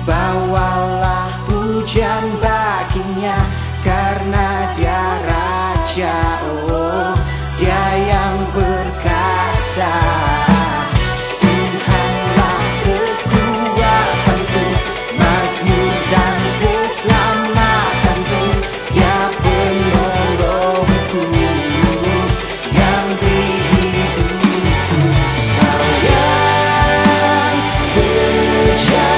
Bawalah pujian baginya, karena dia raja, oh dia yang berkasa. Tuhanlah kekuatanku, mazmur dan keselamatanku, dia penolongku yang di hidupku. Kau yang berjaya,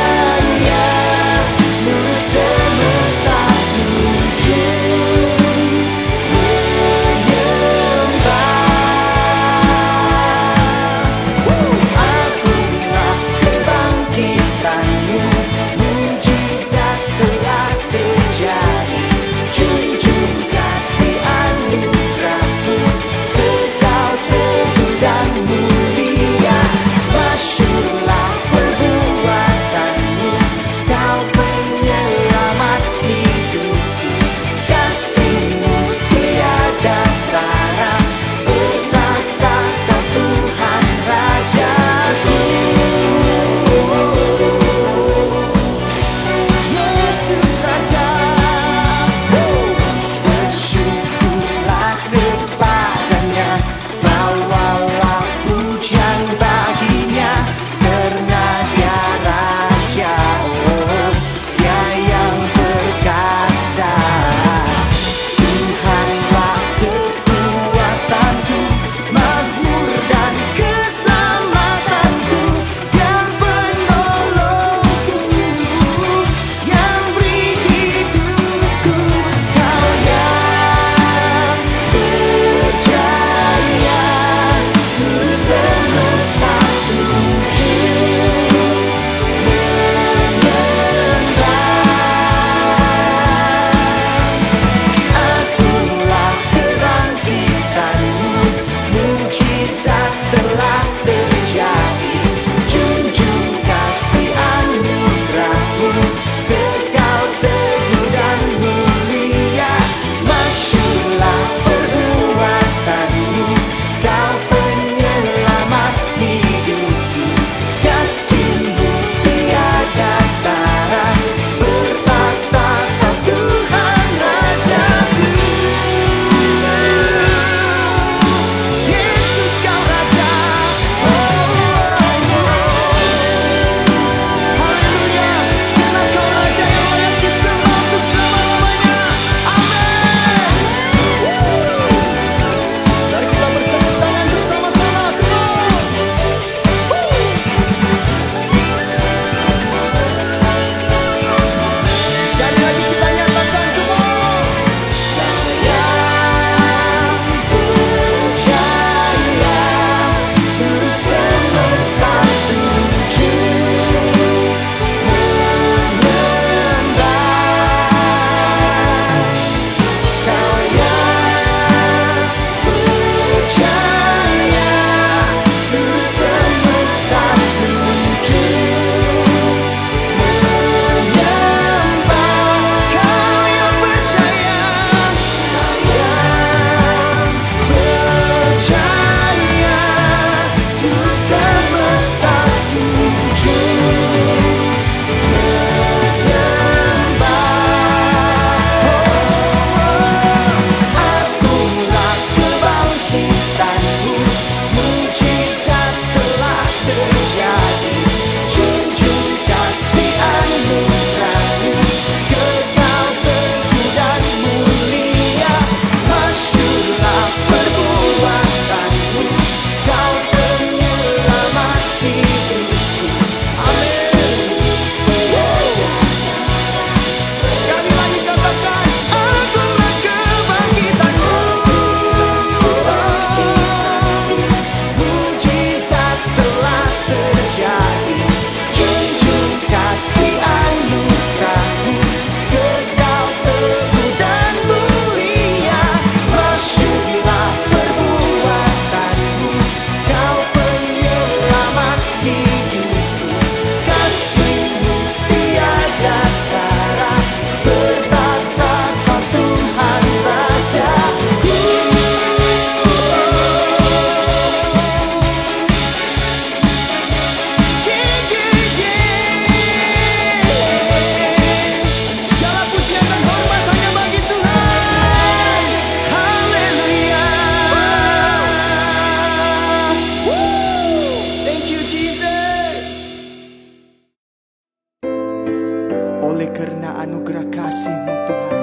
Oleh karena anugerah kasih-Mu Tuhan,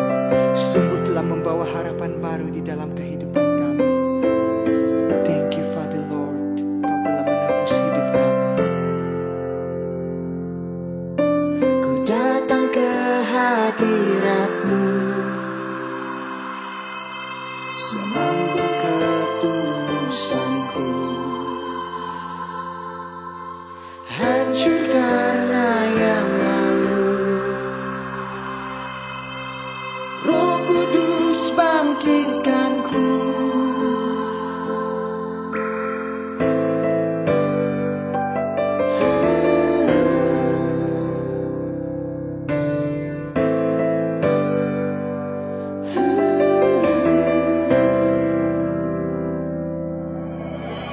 sungguh telah membawa harapan baru di dalam kehidupan kami. Thank you Father Lord, Kau telah menebus hidup kami. Ku datang ke hadirat-Mu, semampu ketulusanku, hancur karena yang lalu. Roh Kudus bangkitkanku,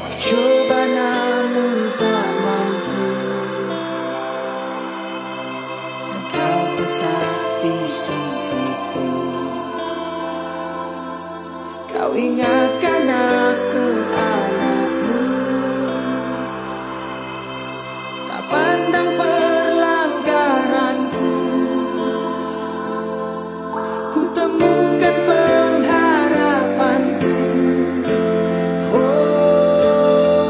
ku coba namun tak mampu, dan Kau tetap di sisiku. Kau ingatkan aku anak-Mu, tak pandang pelanggaranku. Ku temukan pengharapanku. Oh,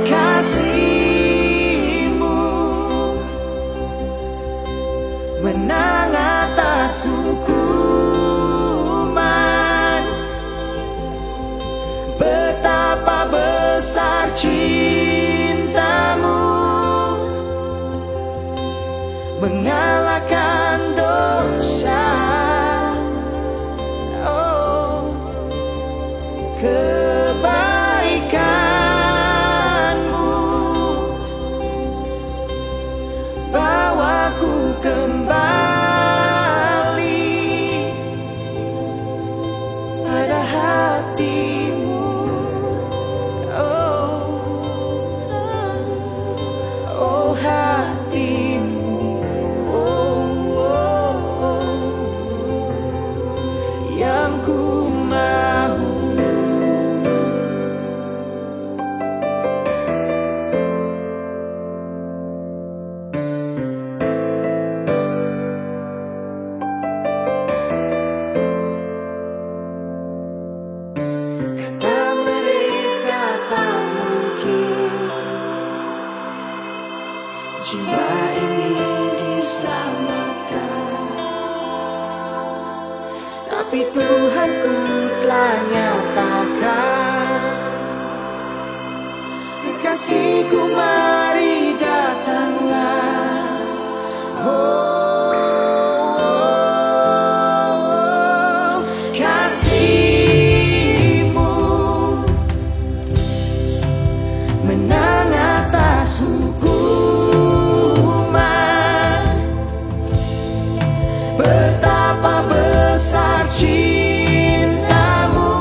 kasih-Mu menang atas hukuman. Betapa besar cinta-Mu, mengalahkan dosa. Oh, kebaikan-Mu bawaku kembali pada hati-Mu. Oh, oh hati-Mu. Oh, oh, oh, yang ku mahu. Kata mereka tak mungkin jiwa ini diselamatkan, tapi Tuhanku telah nyatakan. Kekasihku mari datanglah. Oh, kasih-Mu menang atas hukuman. Betapa besar cinta-Mu,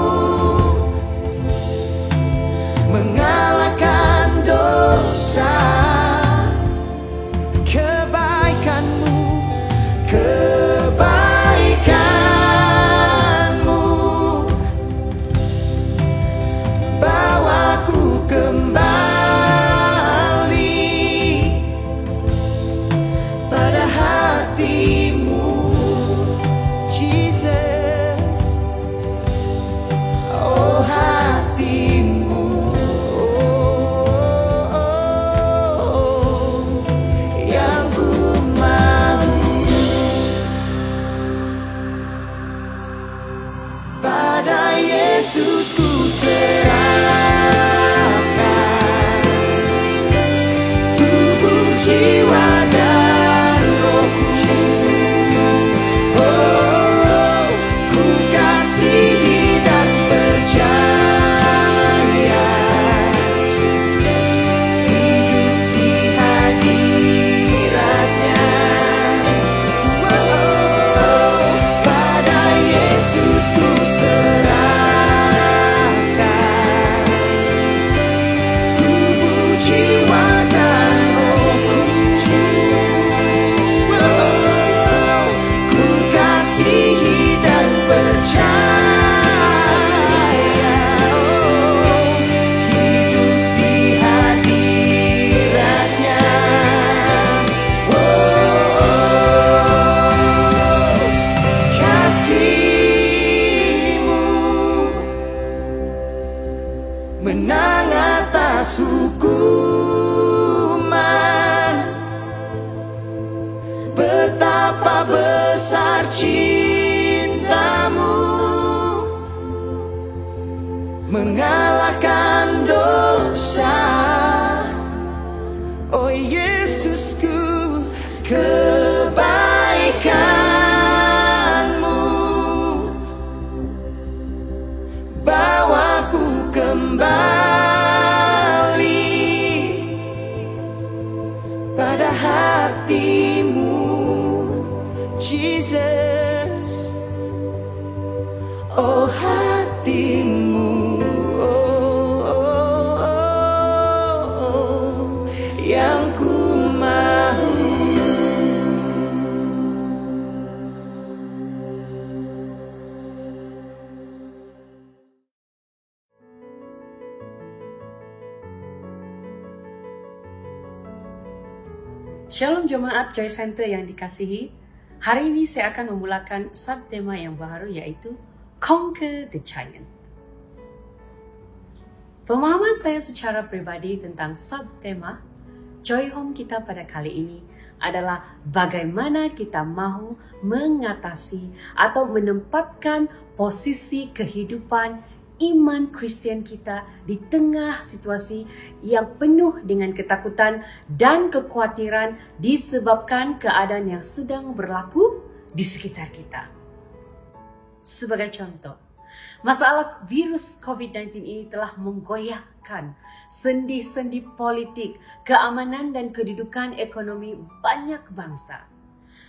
mengalahkan dosa. besar cintamu, mengalahkan dosa. Oh Yesusku, kebaikanmu bawaku kembali pada hatimu, Jesus. Oh hatimu, yang ku mau. Shalom Jemaat Joy Center yang dikasihi. Hari ini saya akan memulakan subtema yang baru, yaitu Conquer the Giant. Pemahaman saya secara pribadi tentang subtema Joy Home kita pada kali ini adalah bagaimana kita mahu mengatasi atau menempatkan posisi kehidupan iman Kristen kita di tengah situasi yang penuh dengan ketakutan dan kekhawatiran disebabkan keadaan yang sedang berlaku di sekitar kita. Sebagai contoh, masalah virus COVID-19 ini telah menggoyahkan sendi-sendi politik, keamanan dan kedudukan ekonomi banyak bangsa.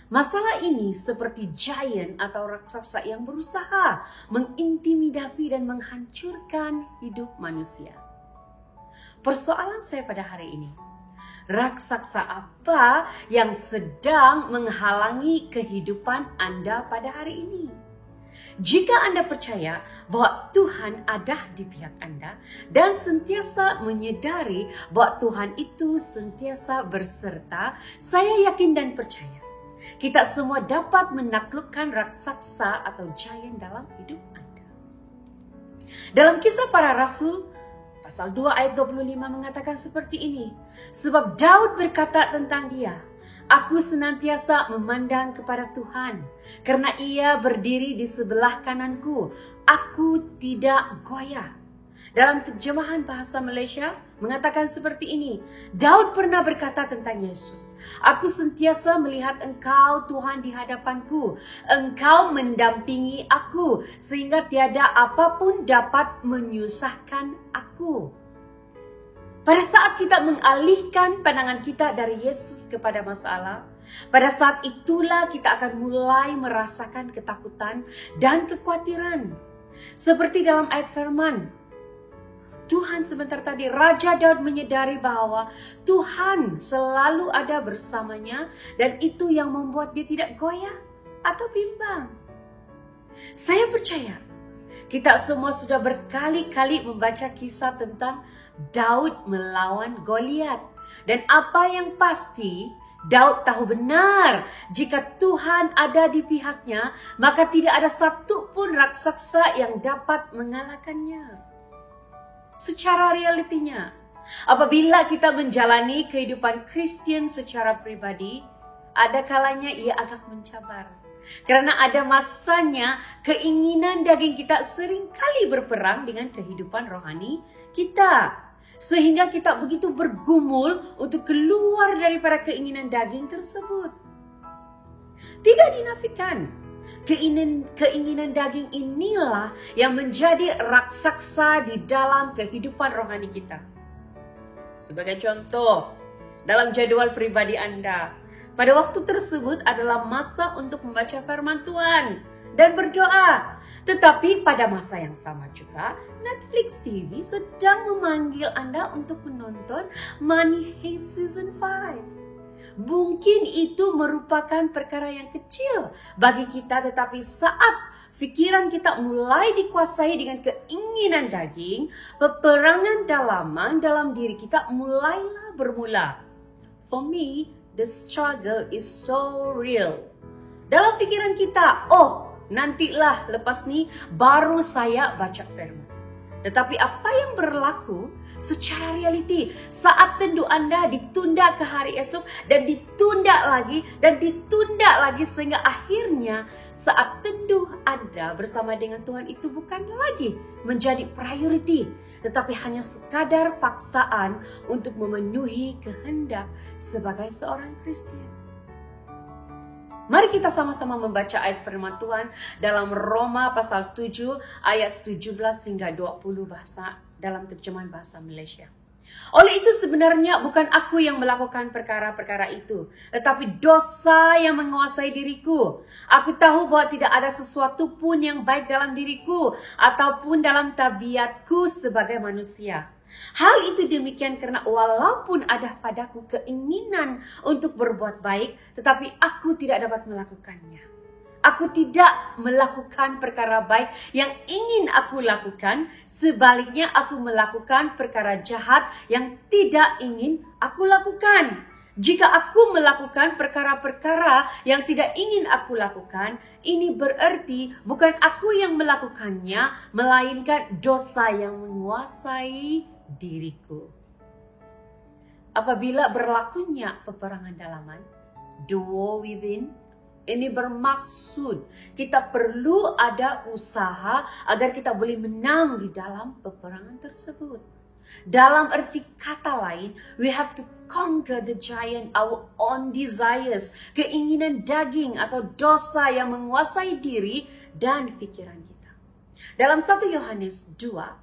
Masalah ini seperti giant atau raksasa yang berusaha mengintimidasi dan menghancurkan hidup manusia. Persoalan saya pada hari ini, raksasa apa yang sedang menghalangi kehidupan Anda pada hari ini? Jika Anda percaya bahwa Tuhan ada di pihak Anda dan sentiasa menyadari bahwa Tuhan itu sentiasa berserta, saya yakin dan percaya kita semua dapat menaklukkan raksasa atau giant dalam hidup Anda. Dalam Kisah Para Rasul, pasal 2 ayat 25 mengatakan seperti ini. Sebab Daud berkata tentang dia, aku senantiasa memandang kepada Tuhan, karena ia berdiri di sebelah kananku, aku tidak goyah. Dalam terjemahan bahasa Malaysia mengatakan seperti ini. Daud pernah berkata tentang Yesus, aku sentiasa melihat Engkau Tuhan di hadapanku. Engkau mendampingi aku sehingga tiada apapun dapat menyusahkan aku. Pada saat kita mengalihkan pandangan kita dari Yesus kepada masalah, pada saat itulah kita akan mulai merasakan ketakutan dan kekhawatiran. Seperti dalam ayat firman Tuhan sebentar tadi, Raja Daud menyadari bahwa Tuhan selalu ada bersamanya dan itu yang membuat dia tidak goyah atau bimbang. Saya percaya kita semua sudah berkali-kali membaca kisah tentang Daud melawan Goliat. Dan apa yang pasti, Daud tahu benar jika Tuhan ada di pihaknya, maka tidak ada satu pun raksasa yang dapat mengalahkannya. Secara realitinya, apabila kita menjalani kehidupan Kristen secara pribadi, ada kalanya ia agak mencabar. Karena ada masanya keinginan daging kita seringkali berperang dengan kehidupan rohani kita. Sehingga kita begitu bergumul untuk keluar daripada keinginan daging tersebut. Tidak dinafikan, keinginan daging inilah yang menjadi raksasa di dalam kehidupan rohani kita. Sebagai contoh, dalam jadwal pribadi Anda, pada waktu tersebut adalah masa untuk membaca firman Tuhan dan berdoa. Tetapi pada masa yang sama juga, Netflix TV sedang memanggil Anda untuk menonton Money Heist Season 5. Mungkin itu merupakan perkara yang kecil bagi kita, tetapi saat pikiran kita mulai dikuasai dengan keinginan daging, peperangan dalaman dalam diri kita mulailah bermula. For me, the struggle is so real. Dalam pikiran kita, oh nantilah lepas ni baru saya baca firman. Tetapi apa yang berlaku secara realiti saat teduh Anda ditunda ke hari esok dan ditunda lagi sehingga akhirnya saat teduh Anda bersama dengan Tuhan itu bukan lagi menjadi priority, tetapi hanya sekadar paksaan untuk memenuhi kehendak sebagai seorang Kristen. Mari kita sama-sama membaca ayat firman Tuhan dalam Roma pasal 7 ayat 17 hingga 20 dalam terjemahan bahasa Malaysia. Oleh itu sebenarnya bukan aku yang melakukan perkara-perkara itu, tetapi dosa yang menguasai diriku. Aku tahu bahwa tidak ada sesuatu pun yang baik dalam diriku ataupun dalam tabiatku sebagai manusia. Hal itu demikian karena walaupun ada padaku keinginan untuk berbuat baik, tetapi aku tidak dapat melakukannya. Aku tidak melakukan perkara baik yang ingin aku lakukan, sebaliknya aku melakukan perkara jahat yang tidak ingin aku lakukan. Jika aku melakukan perkara-perkara yang tidak ingin aku lakukan, ini berarti bukan aku yang melakukannya, melainkan dosa yang menguasai diriku. Apabila berlakunya peperangan dalaman, the war within, ini bermaksud kita perlu ada usaha agar kita boleh menang di dalam peperangan tersebut. Dalam arti kata lain, we have to conquer the giant, our own desires, keinginan daging atau dosa yang menguasai diri dan pikiran kita. Dalam 1 Yohanes 2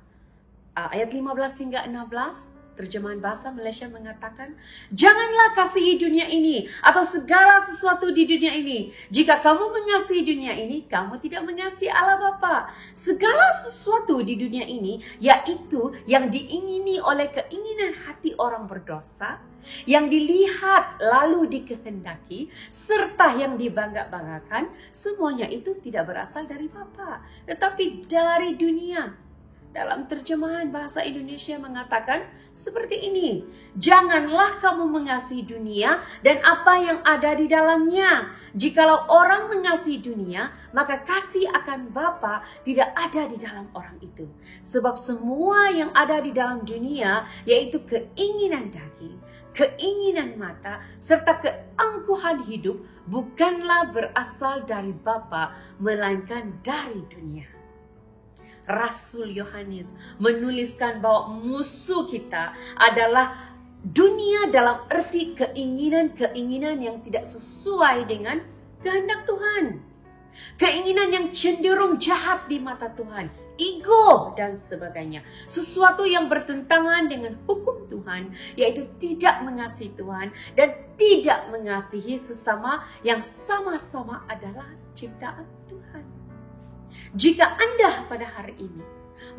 ayat 15 hingga 16, terjemahan bahasa Malaysia mengatakan, janganlah kasihi dunia ini atau segala sesuatu di dunia ini. Jika kamu mengasihi dunia ini, kamu tidak mengasihi Allah Bapa. Segala sesuatu di dunia ini, yaitu yang diingini oleh keinginan hati orang berdosa, yang dilihat lalu dikehendaki, serta yang dibangga-banggakan, semuanya itu tidak berasal dari Bapa, tetapi dari dunia. Dalam terjemahan bahasa Indonesia mengatakan seperti ini, janganlah kamu mengasihi dunia dan apa yang ada di dalamnya. Jikalau orang mengasihi dunia, maka kasih akan Bapa tidak ada di dalam orang itu. Sebab semua yang ada di dalam dunia, yaitu keinginan daging, keinginan mata, serta keangkuhan hidup, bukanlah berasal dari Bapa, melainkan dari dunia. Rasul Yohanes menuliskan bahwa musuh kita adalah dunia dalam arti keinginan-keinginan yang tidak sesuai dengan kehendak Tuhan. Keinginan yang cenderung jahat di mata Tuhan, ego dan sebagainya. Sesuatu yang bertentangan dengan hukum Tuhan, yaitu tidak mengasihi Tuhan dan tidak mengasihi sesama yang sama-sama adalah ciptaan Tuhan. Jika Anda pada hari ini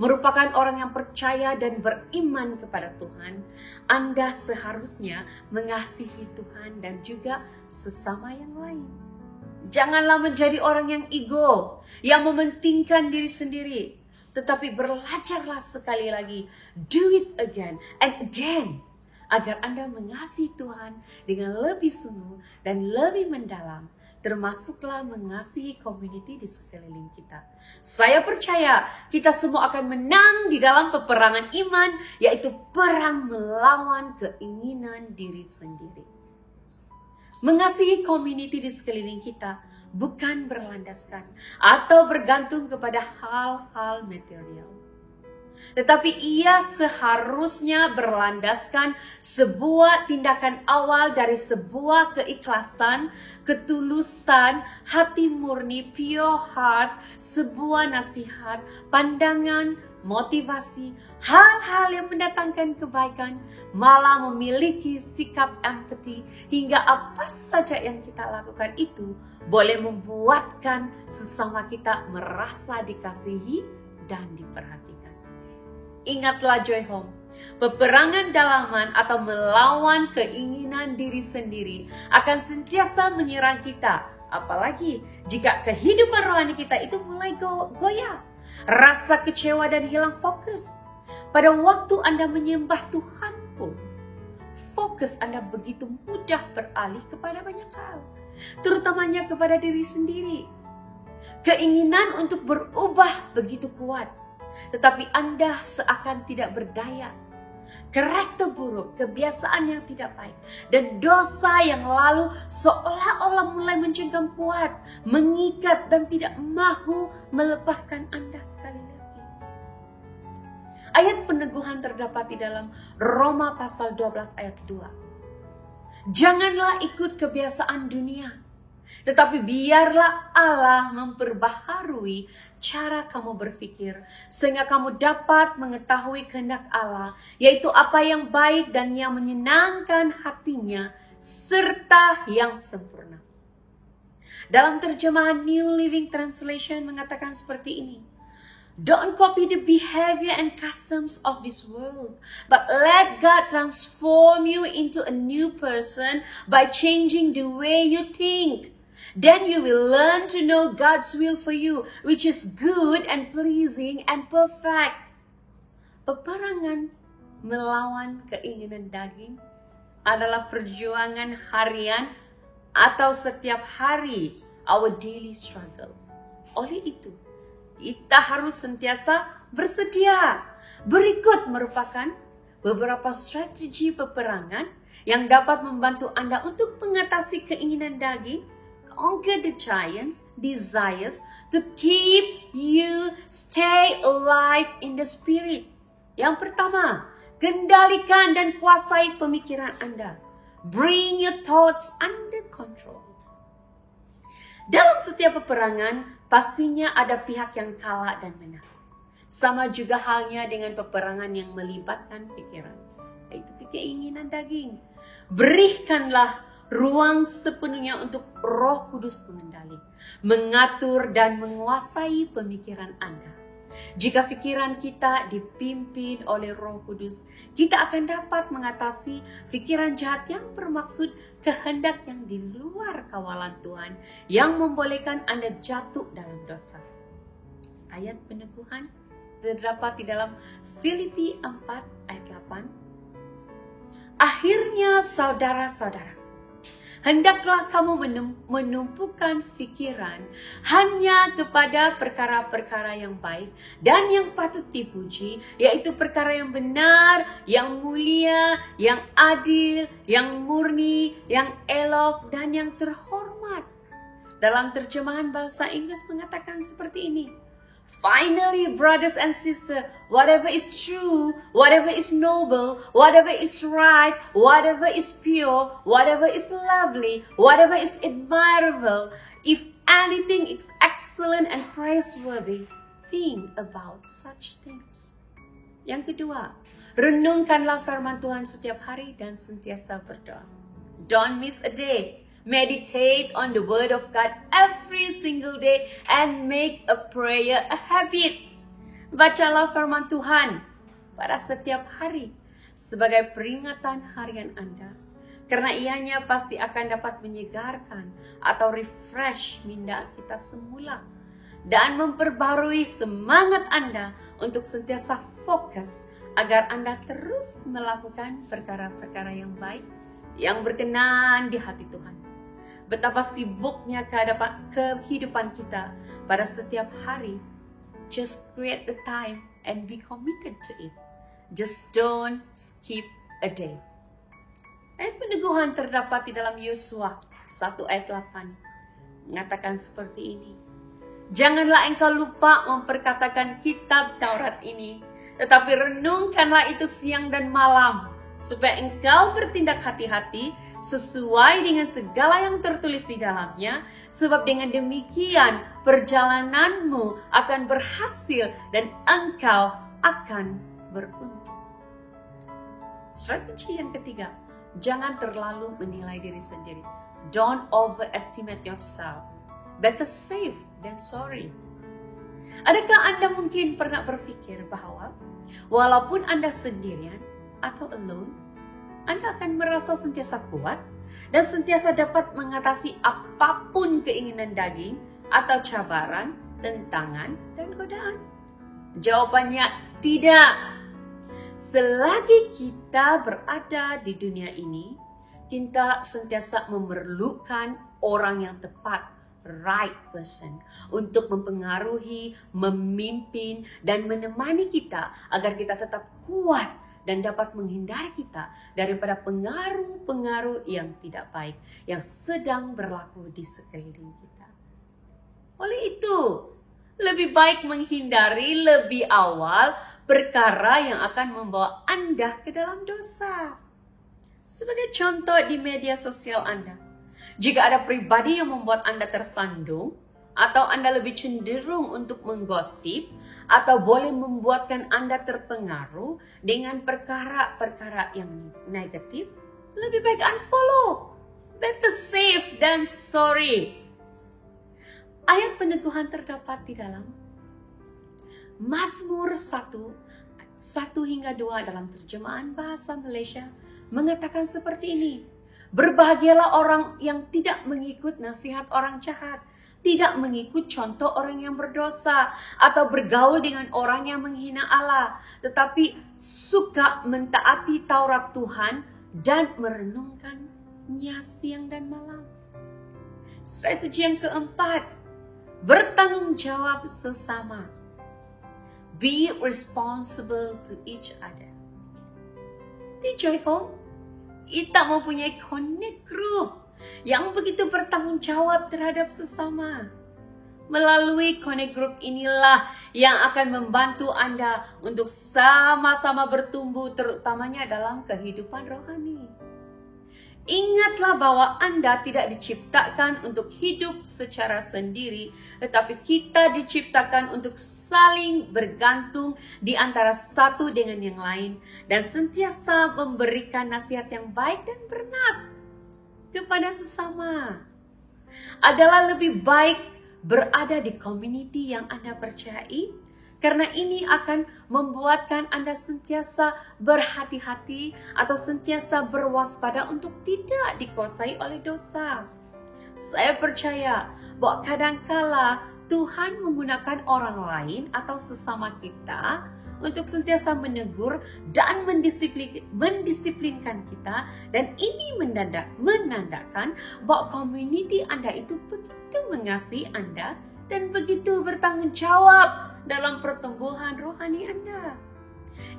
merupakan orang yang percaya dan beriman kepada Tuhan, Anda seharusnya mengasihi Tuhan dan juga sesama yang lain. Janganlah menjadi orang yang ego, yang mementingkan diri sendiri, tetapi belajarlah sekali lagi, do it again and again, agar Anda mengasihi Tuhan dengan lebih sungguh dan lebih mendalam, termasuklah mengasihi community di sekeliling kita. Saya percaya kita semua akan menang di dalam peperangan iman, yaitu perang melawan keinginan diri sendiri. Mengasihi community di sekeliling kita bukan berlandaskan atau bergantung kepada hal-hal material, tetapi ia seharusnya berlandaskan sebuah tindakan awal dari sebuah keikhlasan, ketulusan, hati murni, pure heart, sebuah nasihat, pandangan, motivasi, hal-hal yang mendatangkan kebaikan, malah memiliki sikap empati, hingga apa saja yang kita lakukan itu boleh membuatkan sesama kita merasa dikasihi dan diperhatikan. Ingatlah Joy Home, peperangan dalaman atau melawan keinginan diri sendiri akan sentiasa menyerang kita, apalagi jika kehidupan rohani kita itu mulai goyah, rasa kecewa dan hilang fokus. Pada waktu Anda menyembah Tuhan pun, fokus Anda begitu mudah beralih kepada banyak hal, terutamanya kepada diri sendiri. Keinginan untuk berubah begitu kuat. tetapi Anda seakan tidak berdaya. Karakter buruk, kebiasaan yang tidak baik, dan dosa yang lalu seolah-olah mulai mencengkam kuat, mengikat dan tidak mahu melepaskan Anda sekali lagi. Ayat peneguhan terdapat di dalam Roma pasal 12 ayat 2. Janganlah ikut kebiasaan dunia, tetapi biarlah Allah memperbaharui cara kamu berpikir, sehingga kamu dapat mengetahui kehendak Allah, yaitu apa yang baik dan yang menyenangkan hatinya, serta yang sempurna. Dalam terjemahan New Living Translation mengatakan seperti ini. Don't copy the behavior and customs of this world, but let God transform you into a new person by changing the way you think. Then you will learn to know God's will for you, which is good and pleasing and perfect. Peperangan melawan keinginan daging adalah perjuangan harian atau setiap hari, our daily struggle. Oleh itu, kita harus sentiasa bersedia. Berikut merupakan beberapa strategi peperangan yang dapat membantu Anda untuk mengatasi keinginan daging, conquer the giants, desires, to keep you stay alive in the spirit. Yang pertama, kendalikan dan kuasai pemikiran Anda. Bring your thoughts under control. Dalam setiap peperangan, pastinya ada pihak yang kalah dan menang. Sama juga halnya dengan peperangan yang melibatkan pikiran, yaitu keinginan daging. Berikanlah ruang sepenuhnya untuk Roh Kudus mengendali, mengatur dan menguasai pemikiran Anda. Jika pikiran kita dipimpin oleh Roh Kudus, kita akan dapat mengatasi pikiran jahat yang bermaksud kehendak yang di luar kawalan Tuhan, yang membolehkan Anda jatuh dalam dosa. Ayat peneguhan terdapat di dalam Filipi 4 ayat 8. Akhirnya saudara-saudara, hendaklah kamu menumpukan fikiran hanya kepada perkara-perkara yang baik dan yang patut dipuji, yaitu perkara yang benar, yang mulia, yang adil, yang murni, yang elok, dan yang terhormat. Dalam terjemahan bahasa Inggris mengatakan seperti ini. Finally, brothers and sisters, whatever is true, whatever is noble, whatever is right, whatever is pure, whatever is lovely, whatever is admirable, if anything is excellent and praiseworthy, think about such things. Yang kedua, renungkanlah firman Tuhan setiap hari dan sentiasa berdoa. Don't miss a day. Meditate on the word of God every single day and make a prayer a habit. Bacalah firman Tuhan pada setiap hari sebagai peringatan harian Anda, karena ianya pasti akan dapat menyegarkan atau refresh minda kita semula dan memperbarui semangat Anda untuk sentiasa fokus agar Anda terus melakukan perkara-perkara yang baik yang berkenan di hati Tuhan. Betapa sibuknya kehidupan kita pada setiap hari. Just create the time and be committed to it. Just don't skip a day. Ayat peneguhan terdapat di dalam Yosua 1 ayat 8. Mengatakan seperti ini. Janganlah engkau lupa memperkatakan kitab Taurat ini, tetapi renungkanlah itu siang dan malam, supaya engkau bertindak hati-hati sesuai dengan segala yang tertulis di dalamnya, sebab dengan demikian perjalananmu akan berhasil dan engkau akan beruntung. Strategi yang ketiga, jangan terlalu menilai diri sendiri. Don't overestimate yourself. Better safe than sorry. Adakah Anda mungkin pernah berpikir bahwa walaupun Anda sendirian atau alone, Anda akan merasa sentiasa kuat dan sentiasa dapat mengatasi apapun keinginan daging atau cabaran, tentangan, dan godaan? Jawabannya tidak. Selagi kita berada di dunia ini, kita sentiasa memerlukan orang yang tepat right person untuk mempengaruhi, memimpin, dan menemani kita agar kita tetap kuat dan dapat menghindari kita daripada pengaruh-pengaruh yang tidak baik yang sedang berlaku di sekeliling kita. Oleh itu, lebih baik menghindari lebih awal perkara yang akan membawa Anda ke dalam dosa. Sebagai contoh di media sosial Anda, jika ada pribadi yang membuat Anda tersandung, atau Anda lebih cenderung untuk menggosip, atau boleh membuatkan Anda terpengaruh dengan perkara-perkara yang negatif, lebih baik unfollow. Better safe than sorry. Ayat peneguhan terdapat di dalam Mazmur 1 hingga 2 dalam terjemahan bahasa Malaysia mengatakan seperti ini. Berbahagialah orang yang tidak mengikut nasihat orang jahat, tidak mengikut contoh orang yang berdosa, atau bergaul dengan orang yang menghina Allah, tetapi suka mentaati Taurat Tuhan dan merenungkannya siang dan malam. Strategi yang keempat, bertanggung jawab sesama. Be responsible to each other. Di Joy Home, kita mempunyai connect group yang begitu bertanggung jawab terhadap sesama. Melalui connect group inilah yang akan membantu Anda untuk sama-sama bertumbuh, terutamanya dalam kehidupan rohani. Ingatlah bahwa Anda tidak diciptakan untuk hidup secara sendiri, tetapi kita diciptakan untuk saling bergantung di antara satu dengan yang lain dan sentiasa memberikan nasihat yang baik dan bernas kepada sesama. Adalah lebih baik berada di community yang Anda percayai, karena ini akan membuatkan Anda sentiasa berhati-hati atau sentiasa berwaspada untuk tidak dikuasai oleh dosa. Saya percaya bahwa kadangkala Tuhan menggunakan orang lain atau sesama kita untuk sentiasa menegur dan mendisiplinkan kita, dan ini menandakan bahwa community Anda itu begitu mengasihi Anda dan begitu bertanggung jawab dalam pertumbuhan rohani Anda.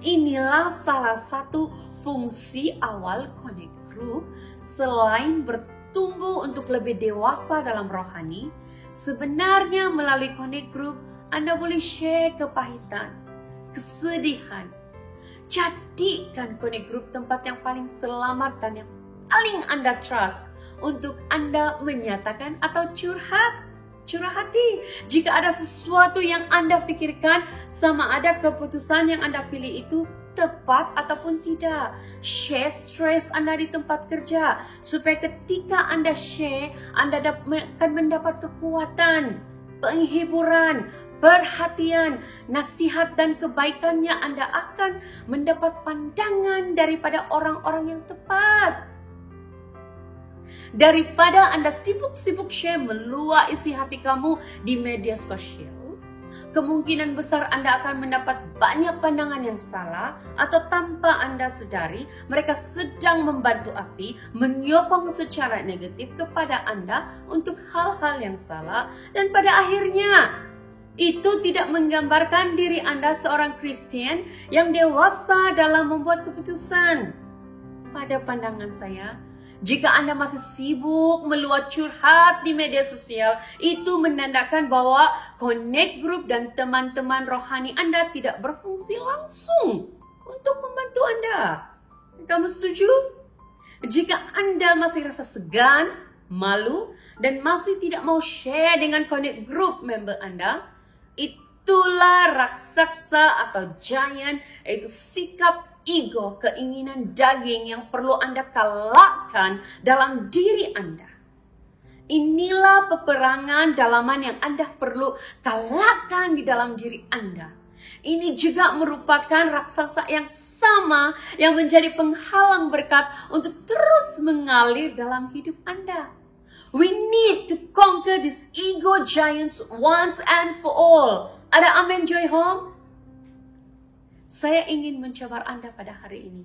Inilah salah satu fungsi awal Connect Group. Selain bertumbuh untuk lebih dewasa dalam rohani, sebenarnya melalui Connect Group Anda boleh share kepahitan, kesedihan. Jadikan Connect Group tempat yang paling selamat dan yang paling Anda trust untuk Anda menyatakan atau curhat hati. Jika ada sesuatu yang Anda pikirkan, sama ada keputusan yang Anda pilih itu tepat ataupun tidak. Share stres Anda di tempat kerja, supaya ketika Anda share, Anda akan mendapat kekuatan, penghiburan, perhatian, nasihat dan kebaikannya. Anda akan mendapat pandangan daripada orang-orang yang tepat. Daripada Anda sibuk-sibuk share meluap isi hati kamu di media sosial, kemungkinan besar Anda akan mendapat banyak pandangan yang salah, atau tanpa Anda sedari, mereka sedang membantu api, menyokong secara negatif kepada Anda untuk hal-hal yang salah, dan pada akhirnya itu tidak menggambarkan diri Anda seorang Kristen yang dewasa dalam membuat keputusan. Pada pandangan saya, jika Anda masih sibuk meluap curhat di media sosial, itu menandakan bahwa Connect Group dan teman-teman rohani Anda tidak berfungsi langsung untuk membantu Anda. Kamu setuju? Jika Anda masih rasa segan, malu, dan masih tidak mau share dengan Connect Group member Anda, itulah raksasa atau giant, yaitu sikap ego, keinginan daging yang perlu Anda kalahkan dalam diri Anda. Inilah peperangan dalaman yang Anda perlu kalahkan di dalam diri Anda. Ini juga merupakan raksasa yang sama yang menjadi penghalang berkat untuk terus mengalir dalam hidup Anda. We need to conquer these ego giants once and for all. Ada amen, Joy Home? Saya ingin mencabar Anda pada hari ini.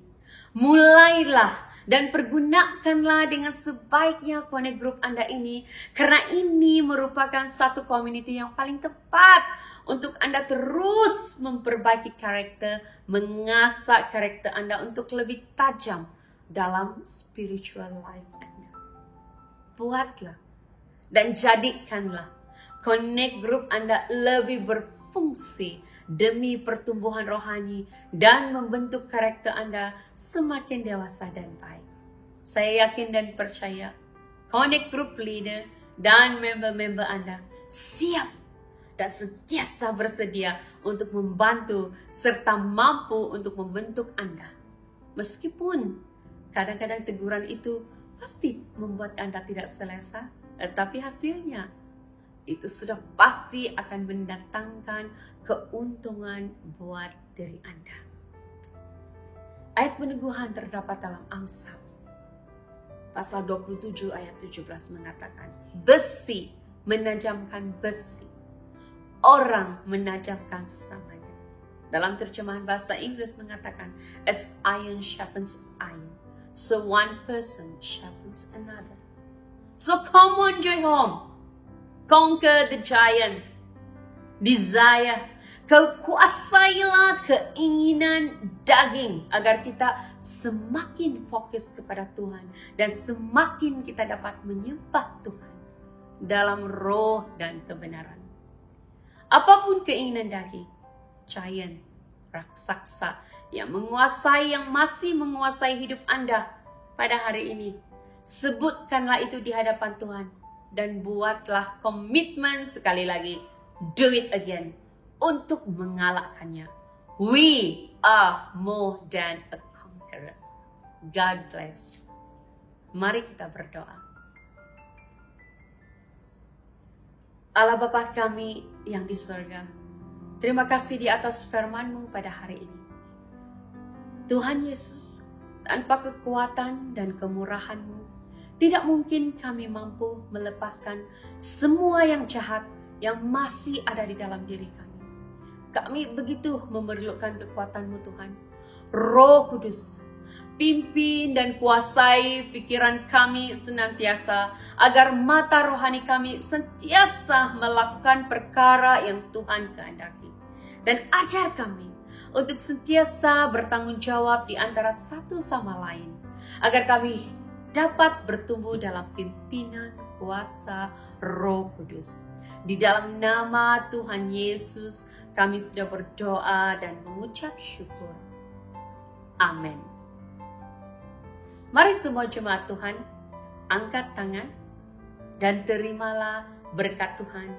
Mulailah dan pergunakanlah dengan sebaiknya Connect Group Anda ini, karena ini merupakan satu community yang paling tepat untuk Anda terus memperbaiki karakter, mengasah karakter Anda untuk lebih tajam dalam spiritual life Anda. Buatlah dan jadikanlah Connect Group Anda lebih berfungsi demi pertumbuhan rohani dan membentuk karakter Anda semakin dewasa dan baik. Saya yakin dan percaya Connect Group Leader dan member-member Anda siap dan sentiasa bersedia untuk membantu serta mampu untuk membentuk Anda. Meskipun kadang-kadang teguran itu pasti membuat Anda tidak selesa, tetapi hasilnya itu sudah pasti akan mendatangkan keuntungan buat diri Anda. Ayat peneguhan terdapat dalam Amsal pasal 27 ayat 17 mengatakan, besi menajamkan besi, orang menajamkan sesamanya. Dalam terjemahan bahasa Inggris mengatakan, as iron sharpens iron, so one person sharpens another. So come on, Joy Home. Conquer the giant. Desire. Kuasailah keinginan daging agar kita semakin fokus kepada Tuhan dan semakin kita dapat menyembah Tuhan dalam roh dan kebenaran. Apapun keinginan daging, giant, raksasa yang menguasai, yang masih menguasai hidup Anda pada hari ini, sebutkanlah itu di hadapan Tuhan. Dan buatlah komitmen sekali lagi, do it again, untuk mengalahkannya. We are more than a conqueror. God bless. Mari kita berdoa. Allah Bapa kami yang di surga, terima kasih di atas firman-Mu pada hari ini. Tuhan Yesus, tanpa kekuatan dan kemurahan-Mu, tidak mungkin kami mampu melepaskan semua yang jahat yang masih ada di dalam diri kami. Kami begitu memerlukan kekuatan-Mu Tuhan. Roh Kudus, pimpin dan kuasai pikiran kami senantiasa, agar mata rohani kami sentiasa melakukan perkara yang Tuhan kehendaki. Dan ajar kami untuk sentiasa bertanggung jawab di antara satu sama lain, agar kami dapat bertumbuh dalam pimpinan kuasa Roh Kudus. Di dalam nama Tuhan Yesus, kami sudah berdoa dan mengucap syukur. Amin. Mari semua jemaat Tuhan, angkat tangan dan terimalah berkat Tuhan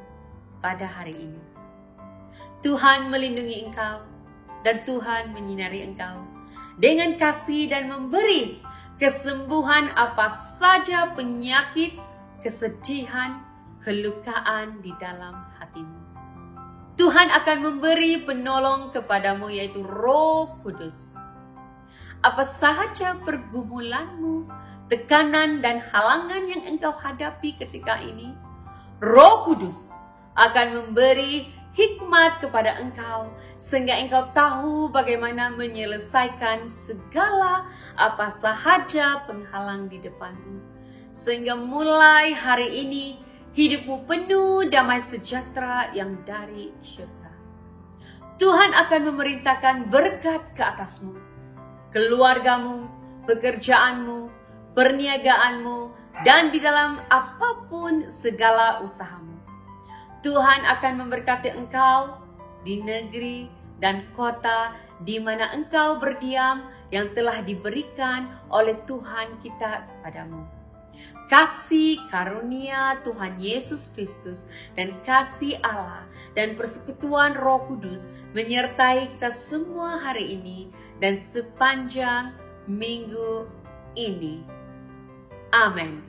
pada hari ini. Tuhan melindungi engkau dan Tuhan menyinari engkau dengan kasih dan memberi kesembuhan apa saja penyakit, kesedihan, kelukaan di dalam hatimu. Tuhan akan memberi penolong kepadamu, yaitu Roh Kudus. Apa sahaja pergumulanmu, tekanan dan halangan yang engkau hadapi ketika ini, Roh Kudus akan memberi hikmat kepada engkau, sehingga engkau tahu bagaimana menyelesaikan segala apa sahaja penghalang di depanmu. Sehingga mulai hari ini, hidupmu penuh damai sejahtera yang dari syurga. Tuhan akan memerintahkan berkat ke atasmu, keluargamu, pekerjaanmu, perniagaanmu, dan di dalam apapun segala usahamu. Tuhan akan memberkati engkau di negeri dan kota di mana engkau berdiam yang telah diberikan oleh Tuhan kita kepadamu. Kasih karunia Tuhan Yesus Kristus dan kasih Allah dan persekutuan Roh Kudus menyertai kita semua hari ini dan sepanjang minggu ini. Amin.